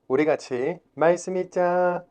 우리 같이 말씀 읽자.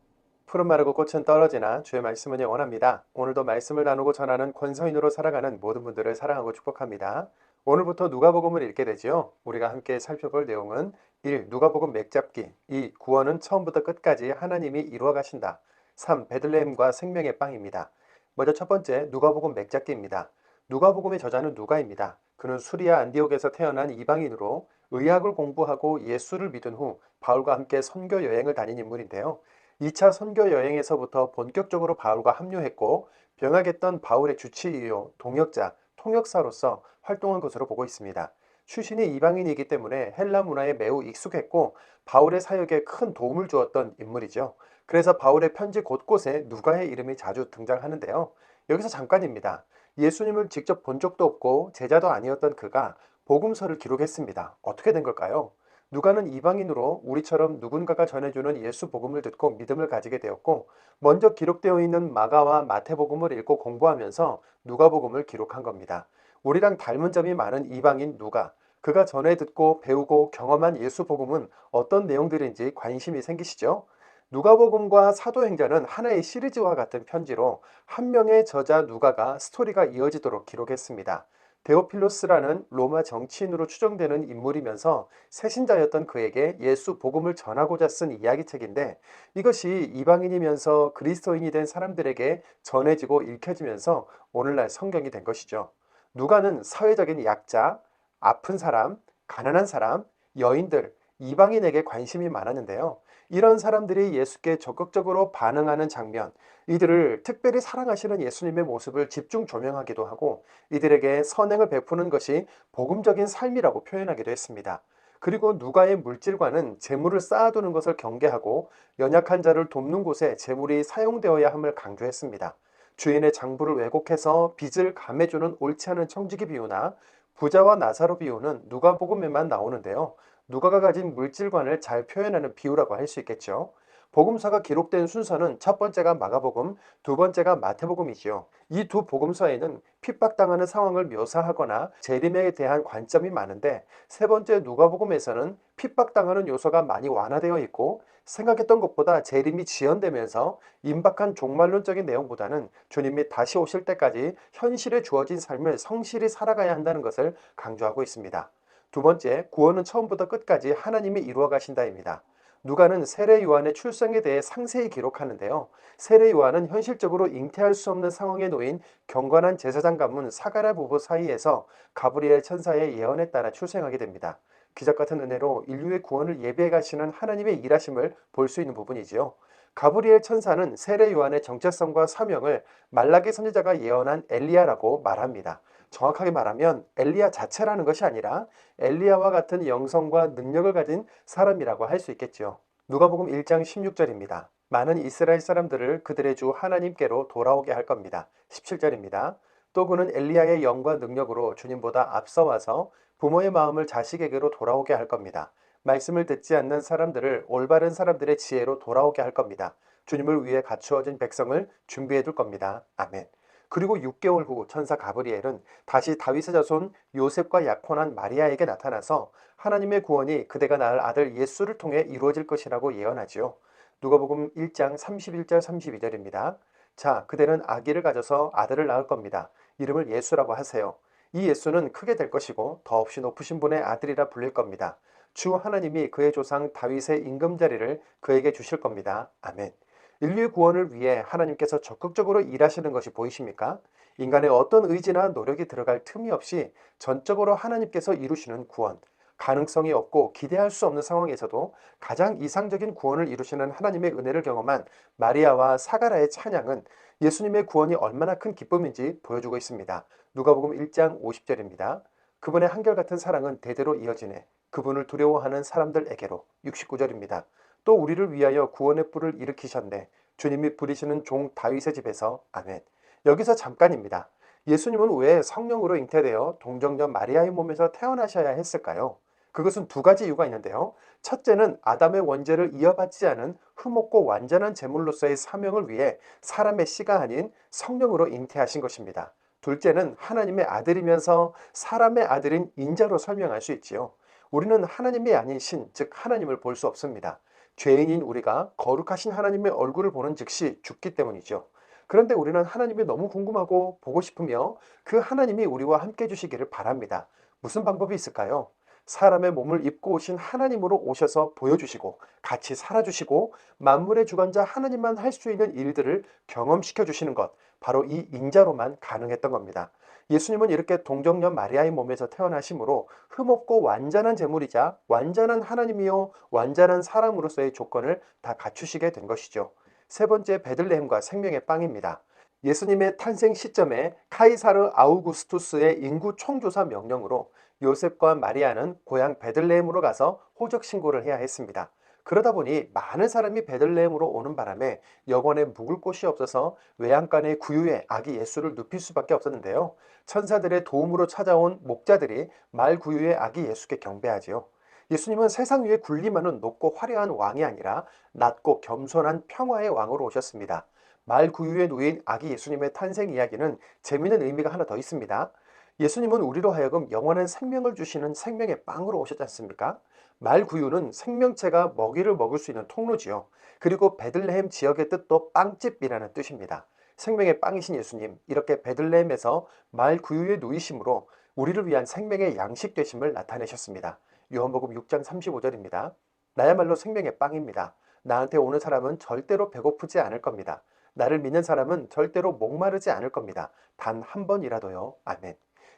푸른 마르고 꽃은 떨어지나 주의 말씀은 영원합니다. 오늘도 말씀을 나누고 전하는 권서인으로 살아가는 모든 분들을 사랑하고 축복합니다. 오늘부터 누가복음을 읽게 되지요. 우리가 함께 살펴볼 내용은 1. 누가복음 맥잡기. 2. 구원은 처음부터 끝까지 하나님이 이루어 가신다. 3. 베들레헴과 생명의 빵입니다. 먼저 첫 번째 누가복음 맥잡기입니다. 누가복음의 저자는 누가입니다. 그는 수리아 안디옥에서 태어난 이방인으로 의학을 공부하고 예수를 믿은 후 바울과 함께 선교 여행을 다닌 인물인데요. 2차 선교 여행에서부터 본격적으로 바울과 합류했고 병학했던 바울의 주치의요, 동역자, 통역사로서 활동한 것으로 보고 있습니다. 출신이 이방인이기 때문에 헬라 문화에 매우 익숙했고 바울의 사역에 큰 도움을 주었던 인물이죠. 그래서 바울의 편지 곳곳에 누가의 이름이 자주 등장하는데요. 여기서 잠깐입니다. 예수님을 직접 본 적도 없고 제자도 아니었던 그가 복음서를 기록했습니다. 어떻게 된 걸까요? 누가는 이방인으로 우리처럼 누군가가 전해주는 예수 복음을 듣고 믿음을 가지게 되었고 먼저 기록되어 있는 마가와 마태복음을 읽고 공부하면서 누가복음을 기록한 겁니다. 우리랑 닮은 점이 많은 이방인 누가 그가 전해 듣고 배우고 경험한 예수 복음은 어떤 내용들인지 관심이 생기시죠? 누가복음과 사도행전은 하나의 시리즈와 같은 편지로 한 명의 저자 누가가 스토리가 이어지도록 기록했습니다. 데오필로스라는 로마 정치인으로 추정되는 인물이면서 새신자였던 그에게 예수 복음을 전하고자 쓴 이야기책인데 이것이 이방인이면서 그리스도인이 된 사람들에게 전해지고 읽혀지면서 오늘날 성경이 된 것이죠. 누가는 사회적인 약자, 아픈 사람, 가난한 사람, 여인들, 이방인에게 관심이 많았는데요. 이런 사람들이 예수께 적극적으로 반응하는 장면, 이들을 특별히 사랑하시는 예수님의 모습을 집중 조명하기도 하고 이들에게 선행을 베푸는 것이 복음적인 삶이라고 표현하기도 했습니다. 그리고 누가의 물질관은 재물을 쌓아두는 것을 경계하고 연약한 자를 돕는 곳에 재물이 사용되어야 함을 강조했습니다. 주인의 장부를 왜곡해서 빚을 감해주는 옳지 않은 청지기 비유나 부자와 나사로 비유는 누가복음에만 나오는데요. 누가가 가진 물질관을 잘 표현하는 비유라고 할 수 있겠죠. 복음서가 기록된 순서는 첫 번째가 마가복음, 두 번째가 마태복음이지요. 이 두 복음서에는 핍박당하는 상황을 묘사하거나 재림에 대한 관점이 많은데 세 번째 누가복음에서는 핍박당하는 요소가 많이 완화되어 있고 생각했던 것보다 재림이 지연되면서 임박한 종말론적인 내용보다는 주님이 다시 오실 때까지 현실에 주어진 삶을 성실히 살아가야 한다는 것을 강조하고 있습니다. 두 번째, 구원은 처음부터 끝까지 하나님이 이루어 가신다입니다. 누가는 세례 요한의 출생에 대해 상세히 기록하는데요. 세례 요한은 현실적으로 잉태할 수 없는 상황에 놓인 경건한 제사장 가문 사가랴 부부 사이에서 가브리엘 천사의 예언에 따라 출생하게 됩니다. 기적 같은 은혜로 인류의 구원을 예비해 가시는 하나님의 일하심을 볼 수 있는 부분이지요. 가브리엘 천사는 세례 요한의 정체성과 사명을 말라기 선지자가 예언한 엘리야라고 말합니다. 정확하게 말하면 엘리야 자체라는 것이 아니라 엘리야와 같은 영성과 능력을 가진 사람이라고 할 수 있겠죠. 누가복음 1장 16절입니다. 많은 이스라엘 사람들을 그들의 주 하나님께로 돌아오게 할 겁니다. 17절입니다. 또 그는 엘리야의 영과 능력으로 주님보다 앞서와서 부모의 마음을 자식에게로 돌아오게 할 겁니다. 말씀을 듣지 않는 사람들을 올바른 사람들의 지혜로 돌아오게 할 겁니다. 주님을 위해 갖추어진 백성을 준비해 둘 겁니다. 아멘. 그리고 6개월 후 천사 가브리엘은 다시 다윗의 자손 요셉과 약혼한 마리아에게 나타나서 하나님의 구원이 그대가 낳을 아들 예수를 통해 이루어질 것이라고 예언하지요. 누가복음 1장 31절 32절입니다. 자, 그대는 아기를 가져서 아들을 낳을 겁니다. 이름을 예수라고 하세요. 이 예수는 크게 될 것이고 더없이 높으신 분의 아들이라 불릴 겁니다. 주 하나님이 그의 조상 다윗의 임금자리를 그에게 주실 겁니다. 아멘. 인류의 구원을 위해 하나님께서 적극적으로 일하시는 것이 보이십니까? 인간의 어떤 의지나 노력이 들어갈 틈이 없이 전적으로 하나님께서 이루시는 구원, 가능성이 없고 기대할 수 없는 상황에서도 가장 이상적인 구원을 이루시는 하나님의 은혜를 경험한 마리아와 사가라의 찬양은 예수님의 구원이 얼마나 큰 기쁨인지 보여주고 있습니다. 누가복음 1장 50절입니다. 그분의 한결같은 사랑은 대대로 이어지네. 그분을 두려워하는 사람들에게로. 69절입니다. 또 우리를 위하여 구원의 뿔을 일으키셨네. 주님이 부리시는 종 다윗의 집에서. 아멘. 여기서 잠깐입니다. 예수님은 왜 성령으로 잉태되어 동정녀 마리아의 몸에서 태어나셔야 했을까요? 그것은 두 가지 이유가 있는데요. 첫째는 아담의 원죄를 이어받지 않은 흠없고 완전한 제물로서의 사명을 위해 사람의 씨가 아닌 성령으로 잉태하신 것입니다. 둘째는 하나님의 아들이면서 사람의 아들인 인자로 설명할 수 있지요. 우리는 하나님이 아닌 신, 즉 하나님을 볼 수 없습니다. 죄인인 우리가 거룩하신 하나님의 얼굴을 보는 즉시 죽기 때문이죠. 그런데 우리는 하나님이 너무 궁금하고 보고 싶으며 그 하나님이 우리와 함께 해주시기를 바랍니다. 무슨 방법이 있을까요? 사람의 몸을 입고 오신 하나님으로 오셔서 보여주시고 같이 살아주시고 만물의 주관자 하나님만 할 수 있는 일들을 경험시켜 주시는 것, 바로 이 인자로만 가능했던 겁니다. 예수님은 이렇게 동정녀 마리아의 몸에서 태어나심으로 흠없고 완전한 제물이자 완전한 하나님이요 완전한 사람으로서의 조건을 다 갖추시게 된 것이죠. 세 번째, 베들레헴과 생명의 빵입니다. 예수님의 탄생 시점에 카이사르 아우구스투스의 인구 총조사 명령으로 요셉과 마리아는 고향 베들레헴으로 가서 호적 신고를 해야 했습니다. 그러다 보니 많은 사람이 베들레헴으로 오는 바람에 영원에 묵을 곳이 없어서 외양간의 구유에 아기 예수를 눕힐 수밖에 없었는데요. 천사들의 도움으로 찾아온 목자들이 말 구유의 아기 예수께 경배하지요. 예수님은 세상 위에 군림하는 높고 화려한 왕이 아니라 낮고 겸손한 평화의 왕으로 오셨습니다. 말 구유에 놓인 아기 예수님의 탄생 이야기는 재미있는 의미가 하나 더 있습니다. 예수님은 우리로 하여금 영원한 생명을 주시는 생명의 빵으로 오셨지 않습니까? 말 구유는 생명체가 먹이를 먹을 수 있는 통로지요. 그리고 베들레헴 지역의 뜻도 빵집이라는 뜻입니다. 생명의 빵이신 예수님, 이렇게 베들레헴에서 말 구유에 누이심으로 우리를 위한 생명의 양식 되심을 나타내셨습니다. 요한복음 6장 35절입니다. 나야말로 생명의 빵입니다. 나한테 오는 사람은 절대로 배고프지 않을 겁니다. 나를 믿는 사람은 절대로 목마르지 않을 겁니다. 단 한 번이라도요. 아멘.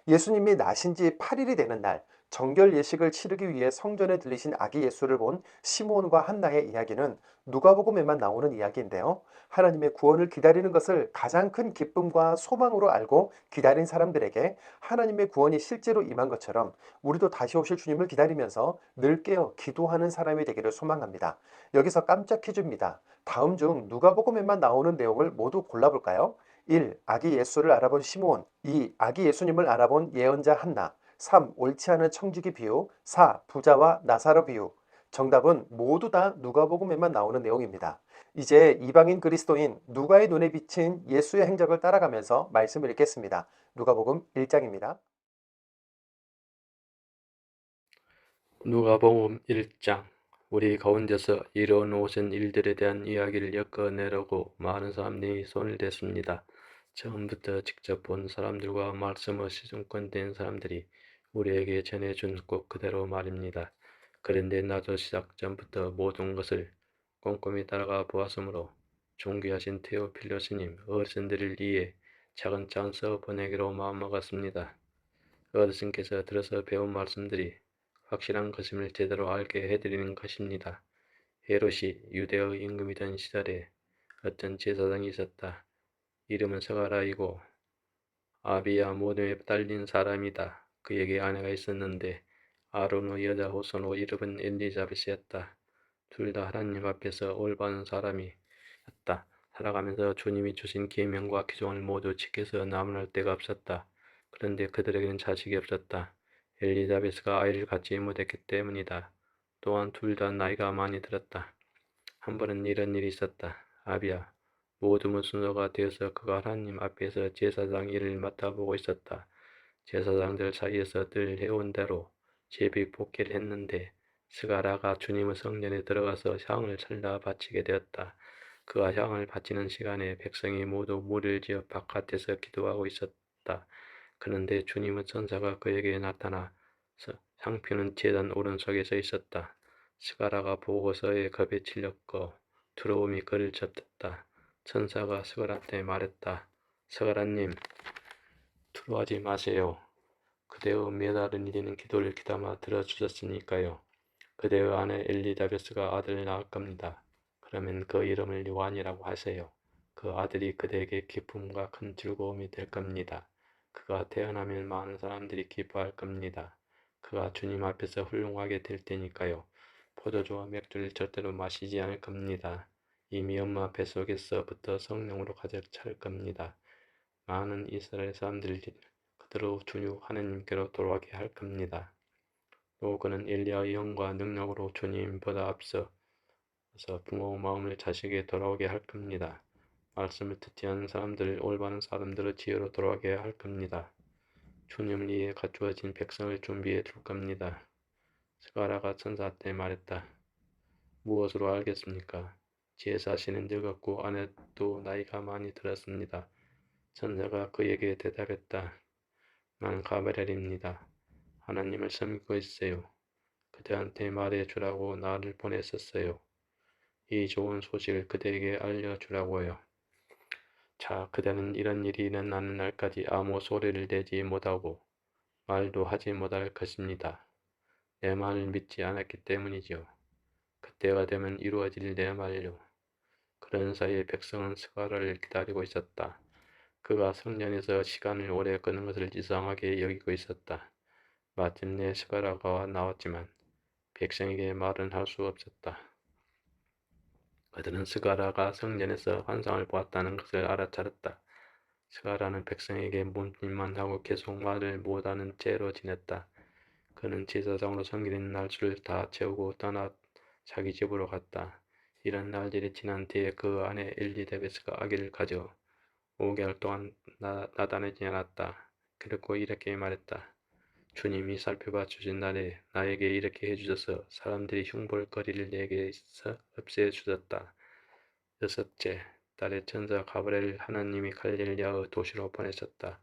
예수님이 나신 지 8일이 되는 날, 정결 예식을 치르기 위해 성전에 들리신 아기 예수를 본 시므온과 한나의 이야기는 누가복음에만 나오는 이야기인데요. 하나님의 구원을 기다리는 것을 가장 큰 기쁨과 소망으로 알고 기다린 사람들에게 하나님의 구원이 실제로 임한 것처럼 우리도 다시 오실 주님을 기다리면서 늘 깨어 기도하는 사람이 되기를 소망합니다. 여기서 깜짝 퀴즈입니다. 다음 중 누가복음에만 나오는 내용을 모두 골라볼까요? 1. 아기 예수를 알아본 시므온. 2. 아기 예수님을 알아본 예언자 한나. 3. 옳지 않은 청지기 비유. 4. 부자와 나사로 비유. 정답은 모두 다 누가복음에만 나오는 내용입니다. 이제 이방인 그리스도인 누가의 눈에 비친 예수의 행적을 따라가면서 말씀을 읽겠습니다. 누가복음 1장입니다. 누가복음 1장. 우리 가운데서 이뤄놓으신 일들에 대한 이야기를 엮어내려고 많은 사람들이 손을 댔습니다. 처음부터 직접 본 사람들과 말씀의 시중권 된 사람들이 우리에게 전해준 것 그대로 말입니다. 그런데 나도 시작 전부터 모든 것을 꼼꼼히 따라가 보았으므로 존귀하신 테오필로스님 어르신들을 위해 차근차근 써 보내기로 마음먹었습니다. 어르신께서 들어서 배운 말씀들이 확실한 것임을 제대로 알게 해드리는 것입니다. 헤롯이 유대의 임금이던 시절에 어떤 제사장이 있었다. 이름은 스가랴이고 아비야 모둠에 딸린 사람이다. 그에게 아내가 있었는데 아론의 여자 후손으로 이름은 엘리자벳이었다. 둘 다 하나님 앞에서 올바른 사람이었다. 살아가면서 주님이 주신 계명과 규정을 모두 지켜서 나무랄 데가 없었다. 그런데 그들에게는 자식이 없었다. 엘리자베스가 아이를 갖지 못했기 때문이다. 또한 둘 다 나이가 많이 들었다. 한 번은 이런 일이 있었다. 아비야, 모둠의 순서가 되어서 그가 하나님 앞에서 제사장 일을 맡아보고 있었다. 제사장들 사이에서 늘 해온 대로 제비 뽑기를 했는데 스가라가 주님의 성전에 들어가서 향을 잘라 바치게 되었다. 그가 향을 바치는 시간에 백성이 모두 무리를 지어 바깥에서 기도하고 있었다. 그런데 주님의 천사가 그에게 나타나서 향표는 제단 오른쪽에 서 있었다. 스가라가 보고서에 겁에 질렸고 두려움이 그를 접었다. 천사가 스가라한테 말했다. 스가라님, 두려워하지 마세요. 그대의 메다른 일이는 기도를 귀담아 들어주셨으니까요. 그대의 아내 엘리자베스가 아들을 낳을 겁니다. 그러면 그 이름을 요한이라고 하세요. 그 아들이 그대에게 기쁨과 큰 즐거움이 될 겁니다. 그가 태어나면 많은 사람들이 기뻐할 겁니다. 그가 주님 앞에서 훌륭하게 될 테니까요. 포도주와 맥주를 절대로 마시지 않을 겁니다. 이미 엄마 뱃속에서부터 성령으로 가득 찰 겁니다. 많은 이스라엘 사람들이 그대로 주님 하나님께로 돌아가게 할 겁니다. 또 그는 엘리야의 영과 능력으로 주님보다 앞서서 부모 마음을 자식에 돌아오게 할 겁니다. 말씀을 듣지 않는 사람들을 올바른 사람들의 지혜로 돌아가게 할 겁니다. 주님을 위해 갖추어진 백성을 준비해 둘 겁니다. 스가랴가 천사한테 말했다. 무엇으로 알겠습니까? 제 자신은 늙었고 아내도 나이가 많이 들었습니다. 천사가 그에게 대답했다. 난 가브리엘입니다. 하나님을 섬기고 있어요. 그대한테 말해 주라고 나를 보냈었어요. 이 좋은 소식을 그대에게 알려주라고요. 자, 그대는 이런 일이 일어나는 날까지 아무 소리를 내지 못하고 말도 하지 못할 것입니다. 내 말을 믿지 않았기 때문이죠. 그때가 되면 이루어질 내 말요. 그런 사이에 백성은 스가랴를 기다리고 있었다. 그가 성전에서 시간을 오래 끄는 것을 이상하게 여기고 있었다. 마침내 스가랴가 나왔지만 백성에게 말은 할 수 없었다. 그들은 스가랴가 성전에서 환상을 보았다는 것을 알아차렸다. 스가랴는 백성에게 묻기만 하고 계속 말을 못하는 채로 지냈다. 그는 제사장으로 섬기는 날수를 다 채우고 떠나 자기 집으로 갔다. 이런 날들이 지난 뒤에 그 아내 엘리자베스가 아기를 가져 5개월 동안 나다니지 않았다. 그리고 이렇게 말했다. 주님이 살펴봐 주신 날에 나에게 이렇게 해주셔서 사람들이 흉볼거리를 내게서 없애주셨다. 여섯째, 딸의 천사 가브리엘을 하나님이 갈릴리아의 도시로 보내셨다.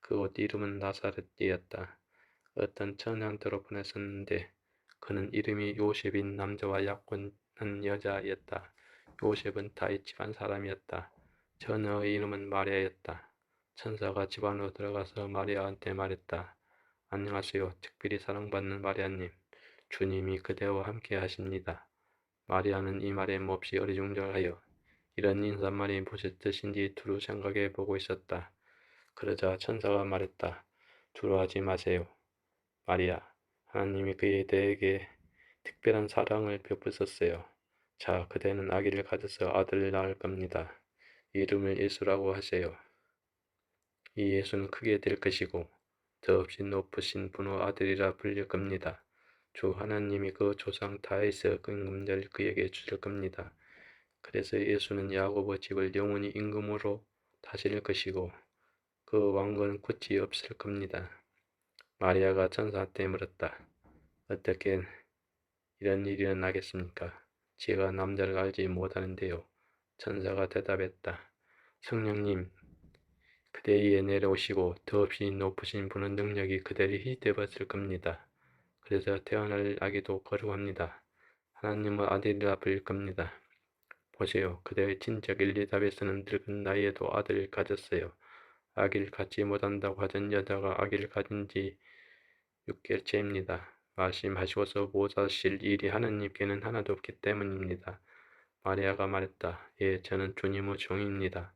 그곳 이름은 나사렛이었다. 어떤 천향대로 보냈었는데 그는 이름이 요셉인 남자와 약혼한 여자였다. 요셉은 다윗 집안 사람이었다. 처녀의 이름은 마리아였다. 천사가 집 안으로 들어가서 마리아한테 말했다. 안녕하세요. 특별히 사랑받는 마리아님. 주님이 그대와 함께 하십니다. 마리아는 이 말에 몹시 어리둥절하여 이런 인사말이 무슨 뜻인지 두루 생각해 보고 있었다. 그러자 천사가 말했다. 두려워하지 마세요. 마리아, 하나님이 그대에게 특별한 사랑을 베푸셨어요. 자, 그대는 아기를 가져서 아들을 낳을 겁니다. 이름을 예수라고 하세요. 이 예수는 크게 될 것이고 더없이 높으신 분의 아들이라 불릴 겁니다. 주 하나님이 그 조상 다윗의 근금자를 그에게 주실 겁니다. 그래서 예수는 야고보 집을 영원히 임금으로 다스릴 것이고 그 왕국은 끝이 없을 겁니다. 마리아가 천사한테 물었다. 어떻게 이런 일이 일어나겠습니까? 제가 남자를 알지 못하는데요. 천사가 대답했다. 성령님, 그대 위에 내려오시고 더없이 높으신 분의 능력이 그대를 휘대었을 겁니다. 그래서 태어날 아기도 거룩합니다. 하나님의 아들이라 불릴 겁니다. 보세요. 그대의 친척 엘리사벳은 늙은 나이에도 아들을 가졌어요. 아기를 갖지 못한다고 하던 여자가 아기를 가진 지 6개월째입니다. 말씀하시고서 못하실 일이 하나님께는 하나도 없기 때문입니다. 마리아가 말했다. 예, 저는 주님의 종입니다.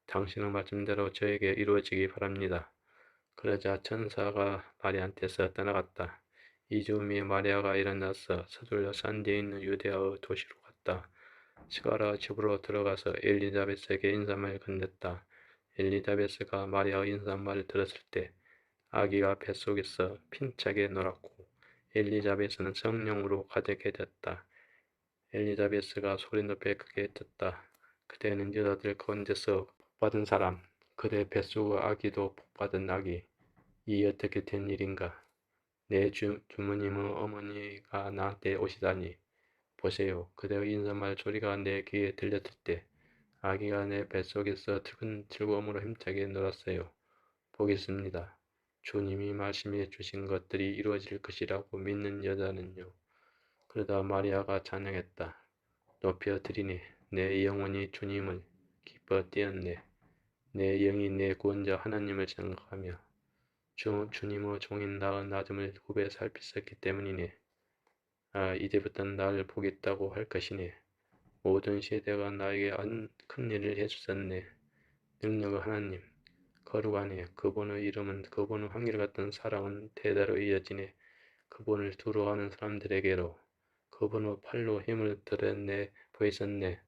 당신의 말씀대로 저에게 이루어지기 바랍니다. 그러자 천사가 마리아한테서 떠나갔다. 2주 후에 마리아가 일어나서 서둘러 산 뒤에 있는 유대아의 도시로 갔다. 스가랴 집으로 들어가서 엘리자베스에게 인사말을 건넸다. 엘리자베스가 마리아의 인사말을 들었을 때 아기가 뱃속에서 힘차게 놀았고 엘리자베스는 성령으로 가득해 졌다. 엘리자베스가 소리 높여 크게 듣다. 그대는 여자들 가운데서 복받은 사람, 그대 뱃속의 아기도 복받은 아기. 이 어떻게 된 일인가? 내 주모님의 어머니가 나한테 오시다니. 보세요. 그대의 인사말 소리가 내 귀에 들렸을 때 아기가 내 뱃속에서 큰 즐거움으로 힘차게 놀았어요. 보겠습니다. 주님이 말씀해 주신 것들이 이루어질 것이라고 믿는 여자는요. 그러다 마리아가 찬양했다. 높여 드리네. 내 영혼이 주님을 기뻐 뛰었네. 내 영이 내 구원자 하나님을 생각하며 주님의 종인 나의 낮음을 후배 살폈었기 때문이네. 아, 이제부터 나를 보겠다고 할 것이네. 모든 세대가 나에게 큰 일을 해주셨네. 능력의 하나님, 거룩하네. 그분의 이름은 그분의 한결같은 사랑은 대대로 이어지네. 그분을 두려워하는 사람들에게로 그분의 팔로 힘을 드러내 보이셨네.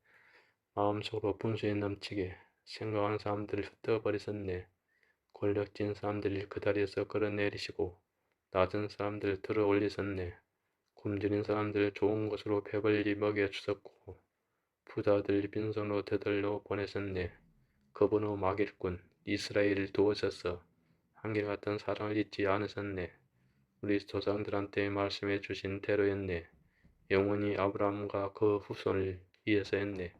마음속으로 분수에 넘치게 생각하는 사람들을 흩어버리셨네. 권력진 사람들을 그 다리에서 끌어내리시고 낮은 사람들을 들어 올리셨네. 굶주린 사람들을 좋은 것으로 배불리 먹여주셨고 부자들 빈손으로 되돌려 보내셨네. 그분의 막일꾼 이스라엘을 도우셔서 한결같은 사랑을 잊지 않으셨네. 우리 조상들한테 말씀해 주신 대로였네. 영원히 아브라함과 그 후손을 이어서 했네.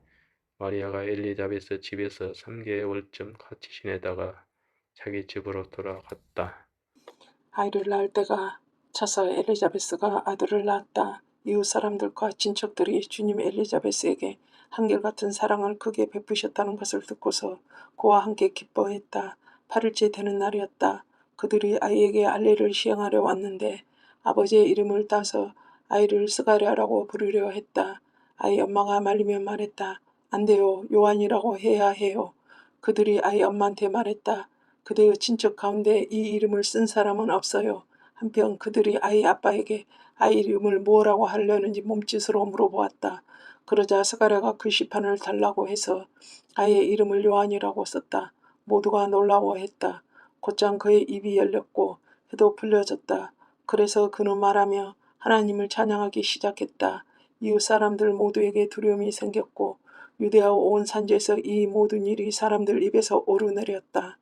마리아가 엘리자베스 집에서 3개월쯤 같이 지내다가 자기 집으로 돌아갔다. 아이를 낳을 때가 차서 엘리자베스가 아들을 낳았다. 이웃 사람들과 친척들이 주님 엘리자베스에게 한결같은 사랑을 크게 베푸셨다는 것을 듣고서 그와 함께 기뻐했다. 8일째 되는 날이었다. 그들이 아이에게 알례를 시행하려 왔는데 아버지의 이름을 따서 아이를 스가랴라고 부르려 했다. 아이 엄마가 말리며 말했다. 안 돼요. 요한이라고 해야 해요. 그들이 아이 엄마한테 말했다. 그대의 친척 가운데 이 이름을 쓴 사람은 없어요. 한편 그들이 아이 아빠에게 아이 이름을 뭐라고 하려는지 몸짓으로 물어보았다. 그러자 스가랴가 글씨판을 달라고 해서 아이의 이름을 요한이라고 썼다. 모두가 놀라워했다. 곧장 그의 입이 열렸고 해도 풀려졌다. 그래서 그는 말하며 하나님을 찬양하기 시작했다. 이웃 사람들 모두에게 두려움이 생겼고 유대아 온 산지에서 이 모든 일이 사람들 입에서 오르내렸다.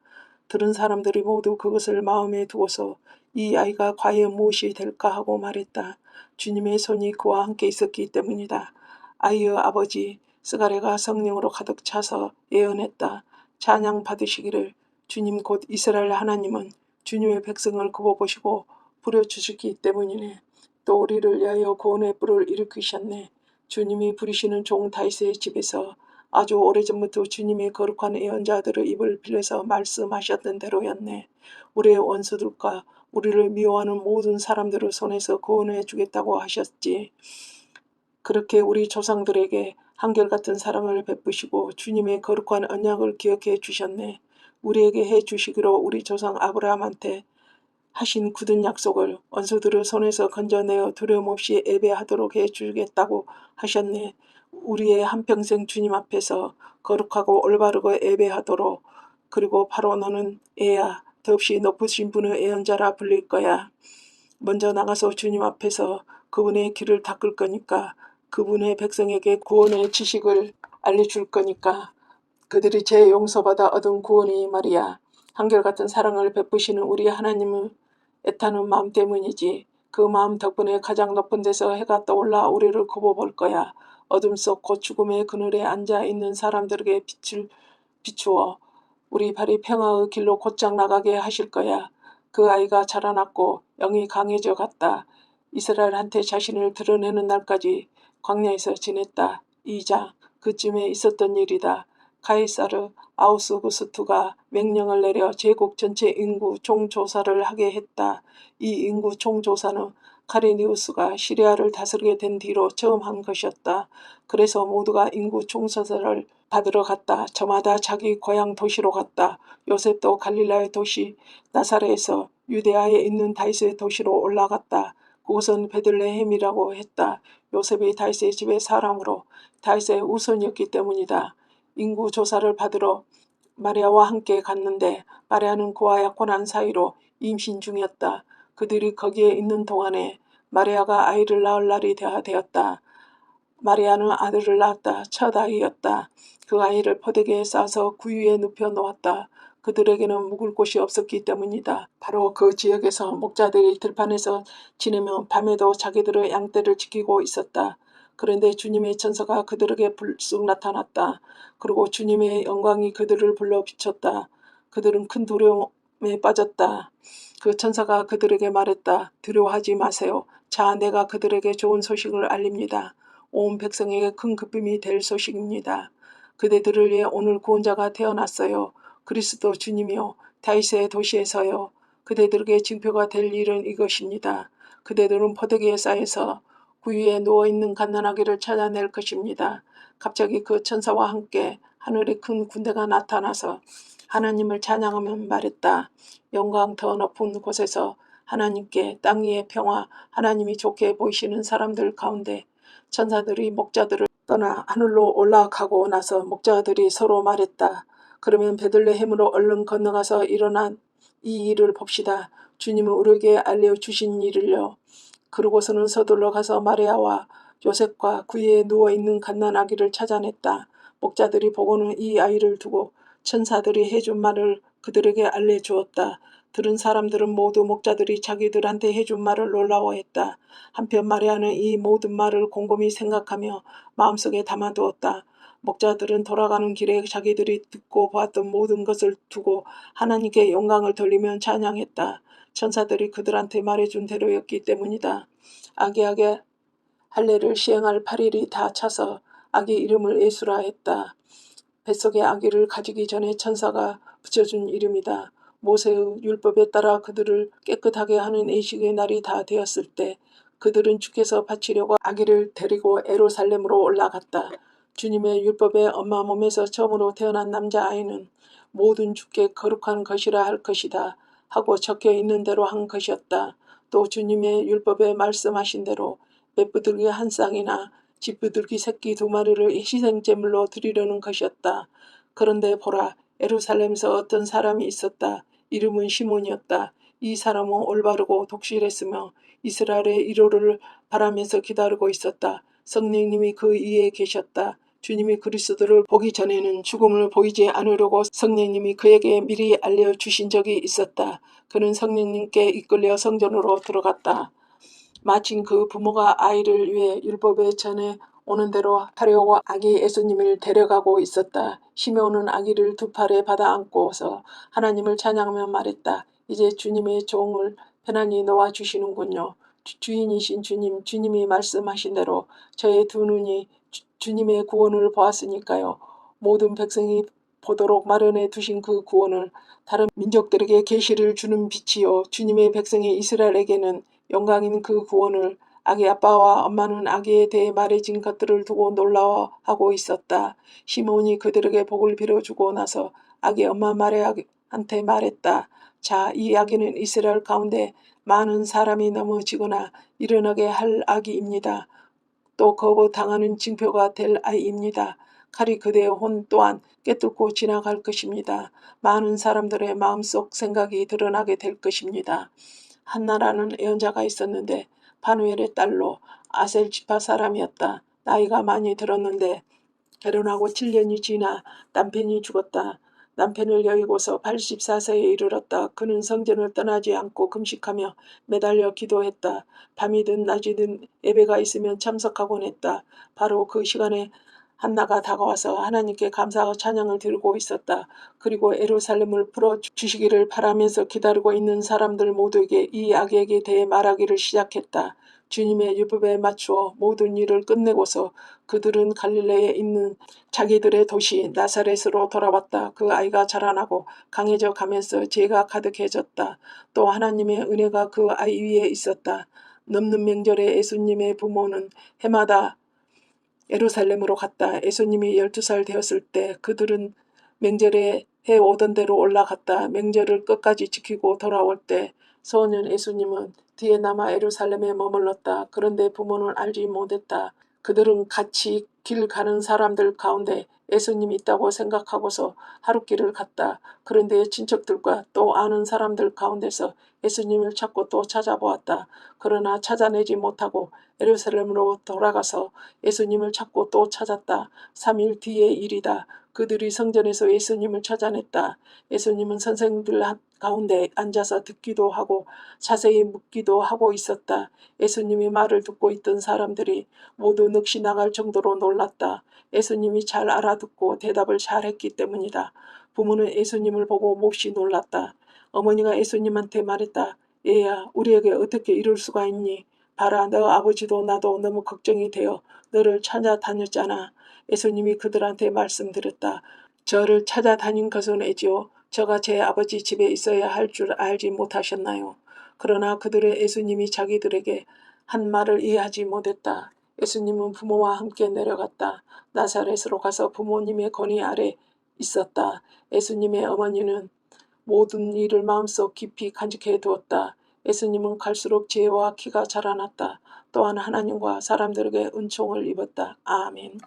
들은 사람들이 모두 그것을 마음에 두어서 이 아이가 과연 무엇이 될까 하고 말했다. 주님의 손이 그와 함께 있었기 때문이다. 아이의 아버지 스가랴가 성령으로 가득 차서 예언했다. 찬양 받으시기를 주님 곧 이스라엘 하나님은 주님의 백성을 굽어보시고 부려주시기 때문이네. 또 우리를 위하여 구원의 뿔을 일으키셨네. 주님이 부리시는 종 다윗의 집에서 아주 오래전부터 주님의 거룩한 예언자들의 입을 빌려서 말씀하셨던 대로였네. 우리의 원수들과 우리를 미워하는 모든 사람들의 손에서 구원해 주겠다고 하셨지. 그렇게 우리 조상들에게 한결같은 사랑을 베푸시고 주님의 거룩한 언약을 기억해 주셨네. 우리에게 해 주시기로 우리 조상 아브라함한테 하신 굳은 약속을 원수들의 손에서 건져내어 두려움 없이 예배하도록 해주겠다고 하셨네. 우리의 한평생 주님 앞에서 거룩하고 올바르고 예배하도록. 그리고 바로 너는 애야 더없이 높으신 분의 예언자라 불릴 거야. 먼저 나가서 주님 앞에서 그분의 길을 닦을 거니까 그분의 백성에게 구원의 지식을 알려줄 거니까 그들이 죄 용서받아 얻은 구원이 말이야. 한결같은 사랑을 베푸시는 우리 하나님을 애타는 마음 때문이지. 그 마음 덕분에 가장 높은 데서 해가 떠올라 우리를 굽어볼 거야. 어둠 속 곧 죽음의 그늘에 앉아있는 사람들에게 빛을 비추어 우리 발이 평화의 길로 곧장 나가게 하실 거야. 그 아이가 자라났고 영이 강해져 갔다. 이스라엘한테 자신을 드러내는 날까지 광야에서 지냈다. 2장 그쯤에 있었던 일이다. 카이사르 아우구스투스가 명령을 내려 제국 전체 인구 총조사를 하게 했다. 이 인구 총조사는 카리니우스가 시리아를 다스리게 된 뒤로 처음 한 것이었다. 그래서 모두가 인구 총조사를 받으러 갔다. 저마다 자기 고향 도시로 갔다. 요셉도 갈릴라의 도시 나사렛에서 유대아에 있는 다윗의 도시로 올라갔다. 그곳은 베들레헴이라고 했다. 요셉이 다윗의 집의 사람으로 다윗의 우선이었기 때문이다. 인구 조사를 받으러 마리아와 함께 갔는데 마리아는 그와 약혼한 사이로 임신 중이었다. 그들이 거기에 있는 동안에 마리아가 아이를 낳을 날이 되었다. 마리아는 아들을 낳았다. 첫 아이였다. 그 아이를 포대기에 싸서 구유에 눕혀 놓았다. 그들에게는 묵을 곳이 없었기 때문이다. 바로 그 지역에서 목자들이 들판에서 지내며 밤에도 자기들의 양떼를 지키고 있었다. 그런데 주님의 천사가 그들에게 불쑥 나타났다. 그리고 주님의 영광이 그들을 불러 비췄다. 그들은 큰 두려움에 빠졌다. 그 천사가 그들에게 말했다. 두려워하지 마세요. 자, 내가 그들에게 좋은 소식을 알립니다. 온 백성에게 큰 기쁨이 될 소식입니다. 그대들을 위해 오늘 구원자가 태어났어요. 그리스도 주님이요. 다윗의 도시에서요. 그대들에게 징표가 될 일은 이것입니다. 그대들은 포대기에 쌓여서 구유에 누워있는 갓난아기를 찾아낼 것입니다. 갑자기 그 천사와 함께 하늘에 큰 군대가 나타나서 하나님을 찬양하며 말했다. 영광 더 높은 곳에서 하나님께 땅 위의 평화, 하나님이 좋게 보이시는 사람들 가운데 천사들이 목자들을 떠나 하늘로 올라가고 나서 목자들이 서로 말했다. 그러면 베들레헴으로 얼른 건너가서 일어난 이 일을 봅시다. 주님은 우리에게 알려주신 일을요. 그러고서는 서둘러 가서 마리아와 요셉과 구유에 누워있는 갓난아기를 찾아냈다. 목자들이 보고는 이 아이를 두고 천사들이 해준 말을 그들에게 알려주었다. 들은 사람들은 모두 목자들이 자기들한테 해준 말을 놀라워했다. 한편 마리아는 이 모든 말을 곰곰이 생각하며 마음속에 담아두었다. 목자들은 돌아가는 길에 자기들이 듣고 보았던 모든 것을 두고 하나님께 영광을 돌리며 찬양했다. 천사들이 그들한테 말해준 대로였기 때문이다. 아기에게 할례를 시행할 8일이 다 차서 아기 이름을 예수라 했다. 뱃속에 아기를 가지기 전에 천사가 붙여준 이름이다. 모세의 율법에 따라 그들을 깨끗하게 하는 예식의 날이 다 되었을 때 그들은 주께서 바치려고 아기를 데리고 예루살렘으로 올라갔다. 주님의 율법에 엄마 몸에서 처음으로 태어난 남자아이는 모든 주께 거룩한 것이라 할 것이다 하고 적혀 있는 대로 한 것이었다. 또 주님의 율법에 말씀하신 대로 맷부들기 한 쌍이나 집부들기 새끼 2마리를 희생제물로 드리려는 것이었다. 그런데 보라, 예루살렘에서 어떤 사람이 있었다. 이름은 시몬이었다. 이 사람은 올바르고 독실했으며 이스라엘의 위로를 바라면서 기다리고 있었다. 성령님이 그 위에 계셨다. 주님이 그리스도를 보기 전에는 죽음을 보이지 않으려고 성령님이 그에게 미리 알려주신 적이 있었다. 그는 성령님께 이끌려 성전으로 들어갔다. 마침 그 부모가 아이를 위해 율법에 전해 오는 대로 하려고 아기 예수님을 데려가고 있었다. 시므온은 아기를 두 팔에 받아 안고서 하나님을 찬양하며 말했다. 이제 주님의 종을 편안히 놓아주시는군요. 주인이신 주님, 주님이 말씀하신 대로 저의 두 눈이 주님의 구원을 보았으니까요. 모든 백성이 보도록 마련해 두신 그 구원을 다른 민족들에게 계시를 주는 빛이요. 주님의 백성이 이스라엘에게는 영광인 그 구원을 아기 아빠와 엄마는 아기에 대해 말해진 것들을 두고 놀라워하고 있었다. 시몬이 그들에게 복을 빌어주고 나서 아기 엄마 마리아한테 말했다. 자, 이 아기는 이스라엘 가운데 많은 사람이 넘어지거나 일어나게 할 아기입니다. 또 거부당하는 징표가 될 아이입니다. 칼이 그대의 혼 또한 꿰뚫고 지나갈 것입니다. 많은 사람들의 마음속 생각이 드러나게 될 것입니다. 한나라는 예언자가 있었는데 파누엘의 딸로 아셀 지파 사람이었다. 나이가 많이 들었는데 결혼하고 7년이 지나 남편이 죽었다. 남편을 여의고서 84세에 이르렀다. 그는 성전을 떠나지 않고 금식하며 매달려 기도했다. 밤이든 낮이든 예배가 있으면 참석하곤 했다. 바로 그 시간에 한나가 다가와서 하나님께 감사와 찬양을 드리고 있었다. 그리고 예루살렘을 풀어주시기를 바라면서 기다리고 있는 사람들 모두에게 이 아기에게 대해 말하기를 시작했다. 주님의 율법에 맞추어 모든 일을 끝내고서 그들은 갈릴레에 있는 자기들의 도시 나사렛으로 돌아왔다. 그 아이가 자라나고 강해져 가면서 죄가 가득해졌다. 또 하나님의 은혜가 그 아이 위에 있었다. 넘는 명절에 예수님의 부모는 해마다 예루살렘으로 갔다. 예수님이 12살 되었을 때 그들은 명절에 해오던 대로 올라갔다. 명절을 끝까지 지키고 돌아올 때 소년 예수님은 뒤에 남아 예루살렘에 머물렀다. 그런데 부모는 알지 못했다. 그들은 같이 길 가는 사람들 가운데 예수님이 있다고 생각하고서 하룻길을 갔다. 그런데 친척들과 또 아는 사람들 가운데서 예수님을 찾고 또 찾아보았다. 그러나 찾아내지 못하고 예루살렘으로 돌아가서 예수님을 찾고 또 찾았다. 3일 뒤의 일이다. 그들이 성전에서 예수님을 찾아냈다. 예수님은 선생들 가운데 앉아서 듣기도 하고 자세히 묻기도 하고 있었다. 예수님이 말을 듣고 있던 사람들이 모두 넋이 나갈 정도로 놀랐다. 예수님이 잘 알아듣고 대답을 잘했기 때문이다. 부모는 예수님을 보고 몹시 놀랐다. 어머니가 예수님한테 말했다. 얘야, 우리에게 어떻게 이럴 수가 있니? 봐라, 너 아버지도 나도 너무 걱정이 되어 너를 찾아다녔잖아. 예수님이 그들한테 말씀드렸다. 저를 찾아다닌 것은 애지요. 저가 제 아버지 집에 있어야 할 줄 알지 못하셨나요? 그러나 그들의 예수님이 자기들에게 한 말을 이해하지 못했다. 예수님은 부모와 함께 내려갔다. 나사렛으로 가서 부모님의 권위 아래 있었다. 예수님의 어머니는 모든 일을 마음속 깊이 간직해 두었다. 예수님은 갈수록 지혜와 키가 자라났다. 또한 하나님과 사람들에게 은총을 입었다. 아멘.